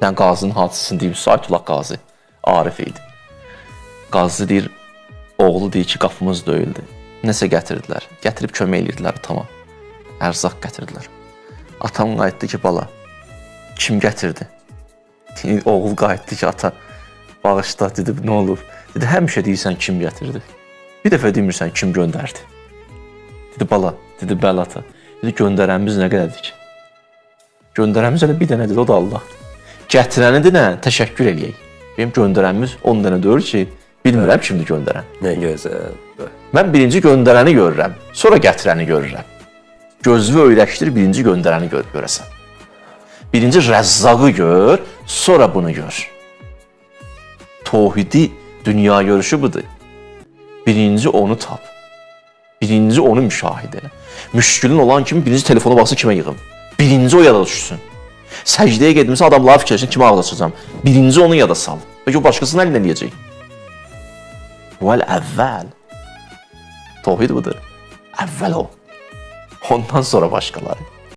Yəni qazının hadisəsini deyim, Saytullah qazı, Arif idi. Qazı deyir, oğlu deyir ki, qapımız döyüldü. Nəsə gətirdilər, gətirib kömək edirdilər atama. Ərzaq gətirdilər. Atam qayıtdı ki, bala, kim gətirdi? Oğul qayıtdı ki, ata, bağışla, dedi, nə olub? Dedi, həmişə deyirsən, kim gətirdi? Bir dəfə demirsən, kim göndərdi? Dedi, bala, dedi, bəli ata. Dedi, göndərənimiz nə qədərdir ki? Göndərənimiz elə bir dənədir, o da Allahdır. Gətirəni də nə? Təşəkkür eləyək. Benim göndərənimiz 10 dənə deyir ki, bilmirəm kimdir göndərən. Nə gözəl. Mən birinci göndərəni görürəm, sonra gətirəni görürəm. Gözünü öyrəşdir, birinci göndərəni görəsən. Birinci Rəzzaqı gör, sonra bunu gör. Tohidi dünya görüşü budur. Birinci onu tap. Birinci onu müşahidə elə. Müşkülün olan kimi birinci telefonu baxsın kimə yığım. Birinci o yada düşsün. Səcdəyə gedimsə adamlar fikirləşsin kimə ağlaşacam. Birinci onu yada sal. Peki o başqasını əlinə eləyəcək. Vəl əvvəl. Tohid budur. Əvvəl o. Ondan sonra başqaları.